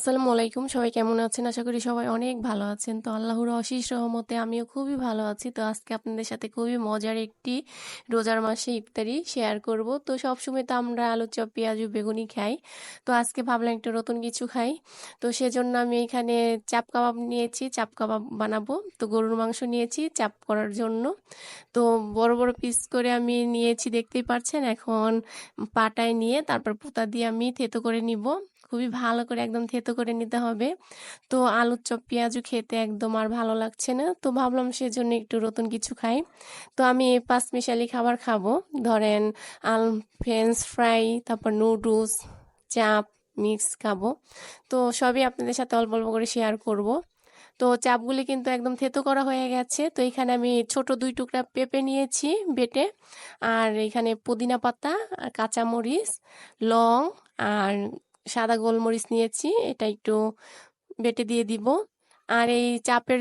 আসসালামু আলাইকুম। সবাই কেমন আছেন? আশা করি সবাই অনেক ভালো আছেন। তো আল্লাহর অশেষ রহমতে আমিও খুবই ভালো আছি। তো আজকে আপনাদের সাথে খুবই মজার একটি রোজার মাসে ইফতারি শেয়ার করব। তো সবসময় তো আমরা আলুর চপ, পেঁয়াজু, বেগুনি খাই। তো আজকে ভাবলাম একটু নতুন কিছু খাই। তো সেজন্য আমি এখানে চাপ কাবাব নিয়েছি, চাপ কাবাব বানাবো। তো গরুর মাংস নিয়েছি চাপ করার জন্য। তো বড় বড় পিস করে আমি নিয়েছি দেখতেই পাচ্ছেন। এখন পাটায় নিয়ে তারপর পুতা দিয়ে আমি থেতো করে নিব। খুবই ভালো করে একদম থেতো করে নিতে হবে। তো আলুর চপ পেঁয়াজু খেতে একদম আর ভালো লাগছে না, তো ভাবলাম সেজন্য একটু নতুন কিছু খাই। তো আমি পাঁচমিশালি খাবার খাবো, ধরেন আল ফ্রেঞ্চ ফ্রাই, তারপর নুডলস, চাপ মিক্স খাবো। তো সবই আপনাদের সাথে অল্প অল্প করে শেয়ার করব। তো চাপগুলি কিন্তু একদম থেতো করা হয়ে গেছে। তো এখানে আমি ছোট 2 টুকরা পেঁপে নিয়েছি বেটে, আর এখানে পুদিনা পাতা আর কাঁচামরিচ, লং আর সাদা গোলমরিচ নিয়েছি, এটা একটু বেটে দিয়ে দিব। আর এই চাপের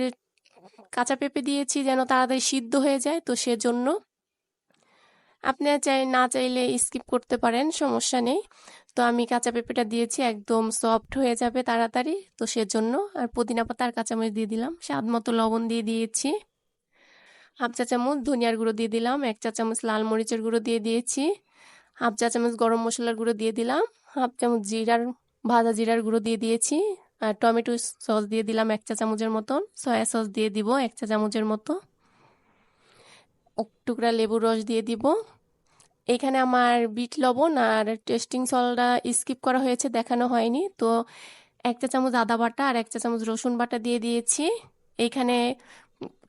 কাঁচা পেঁপে দিয়েছি যেন তাড়াতাড়ি সিদ্ধ হয়ে যায়, তো সেজন্য আপনারা না চাইলে স্কিপ করতে পারেন, সমস্যা নেই। তো আমি কাঁচা পেঁপেটা দিয়েছি, একদম সফট হয়ে যাবে তাড়াতাড়ি, তো সেজন্য। আর পুদিনা পাতা আর কাঁচামরিচ দিয়ে দিলাম, স্বাদ মতো লবণ দিয়ে দিয়েছি, হাফ চা চামচ ধনিয়ার গুঁড়ো দিয়ে দিলাম, 1 চা চামচ লাল মরিচের গুঁড়ো দিয়ে দিয়েছি, হাফ চা চামচ গরম মশলার গুঁড়ো দিয়ে দিলাম, হাফ চামচ ভাজা জিরার গুঁড়ো দিয়ে দিয়েছি। আর টমেটো সস দিয়ে দিলাম 1 চা চামচের মতন, সয়া সস দিয়ে দিব 1 চা চামচের মতো, এক টুকরা লেবুর রস দিয়ে দিব। এখানে আমার বিট লবণ আর টেস্টিং সল্টটা স্কিপ করা হয়েছে, দেখানো হয়নি। তো 1 চা চামচ আদা বাটা আর 1 চা চামচ রসুন বাটা দিয়ে দিয়েছি। এখানে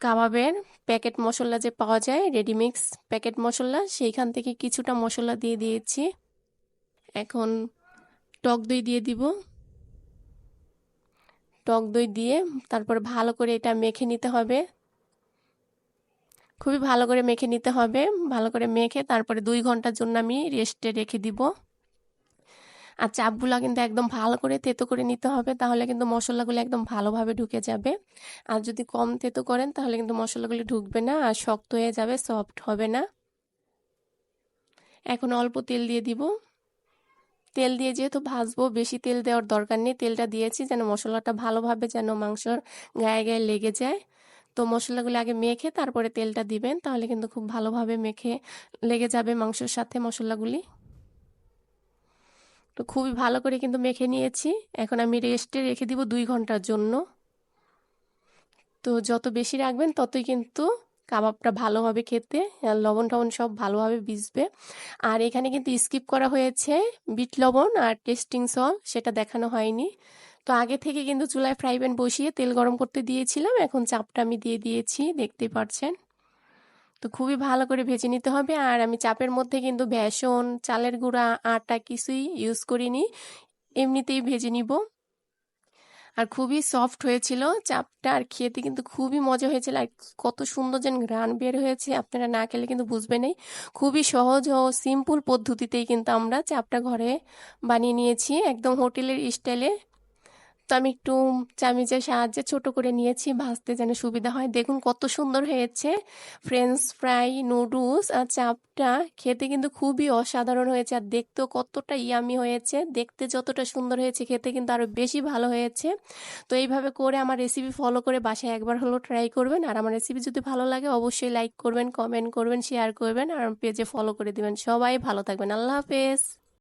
কাবাবের প্যাকেট মশলা যে পাওয়া যায়, রেডিমিক্স প্যাকেট মশলা, সেইখান থেকে কিছুটা মশলা দিয়ে দিয়েছি। এখন টক দই দিয়ে দিব, টক দই দিয়ে তারপর ভালো করে এটা মেখে নিতে হবে, খুবই ভালো করে মেখে নিতে হবে। ভালো করে মেখে তারপরে 2 ঘন্টার জন্য আমি রেস্টে রেখে দিব। আর চাপগুলা কিন্তু একদম ভালো করে তেতো করে নিতে হবে, তাহলে কিন্তু মশলাগুলো একদম ভালোভাবে ঢুকে যাবে। আর যদি কম তেতো করেন তাহলে কিন্তু মশলাগুলো ঢুকবে না আর শক্ত হয়ে যাবে, সফট হবে না। এখন অল্প তেল দিয়ে দিব। তেল দিয়ে যেহেতু ভাজবো, বেশি তেল দেওয়ার দরকার নেই, তেলটা দিয়েছি যেন মশলাটা ভালোভাবে যেন মাংসর গায়ে গায়ে লেগে যায়। তো মশলাগুলো আগে মেখে তারপরে তেলটা দিবেন, তাহলে কিন্তু খুব ভালোভাবে মেখে লেগে যাবে মাংসের সাথে মশলাগুলি। তো খুবই ভালো করে কিন্তু মেখে নিয়েছি। এখন আমি রেস্টে রেখে দিব 2 ঘন্টার জন্য। তো যত বেশি রাখবেন ততই কিন্তু কাবাবটা ভালো হবে খেতে, আর লবণ টবণ সব ভালোভাবে ভিজবে। আর এখানে কিন্তু স্কিপ করা হয়েছে বিট লবণ আর টেস্টিং সল্ট, সেটা দেখানো হয়নি। তো আগে থেকে কিন্তু চুলায় ফ্রাই প্যান বসিয়ে তেল গরম করতে দিয়েছিলাম, এখন চাপটা আমি দিয়ে দিয়েছি, দেখতেই পাচ্ছেন। তো খুবই ভালো করে ভেজে নিতে হবে। আর আমি চাপের মধ্যে কিন্তু বেসন, চালের গুঁড়া, আটা কিছুই ইউজ করিনি, এমনিতেই ভেজে নিব। আর খুবই সফট হয়েছিল চাপটা, আর খেতে কিন্তু খুবই মজা হয়েছিল। আর কত সুন্দর যেন ঘ্রাণ বের হয়েছে, আপনারা না খেলে কিন্তু বুঝবেনই। খুবই সহজ ও সিম্পল পদ্ধতিতেই কিন্তু আমরা চাপটা ঘরে বানিয়ে নিয়েছি, একদম হোটেলের স্টাইলে। তো আমি একটু চামিচের সাহায্যে ছোট করে নিয়েছি, ভাজতে যেন সুবিধা হয়। দেখুন কত সুন্দর হয়েছে। ফ্রেঞ্চ ফ্রাই, নুডলস আর চাপটা খেতে কিন্তু খুবই অসাধারণ হয়েছে, আর দেখতেও কতটা ইয়ামি হয়েছে। দেখতে যতটা সুন্দর হয়েছে, খেতে কিন্তু আরো বেশি ভালো হয়েছে। তো এইভাবে করে আমার রেসিপি ফলো করে বাসায় একবার হলো ট্রাই করবেন। আর আমার রেসিপি যদি ভালো লাগে অবশ্যই লাইক করবেন, কমেন্ট করবেন, শেয়ার করবেন, আর পেজে ফলো করে দিবেন। সবাই ভালো থাকবেন। আল্লাহ হাফেজ।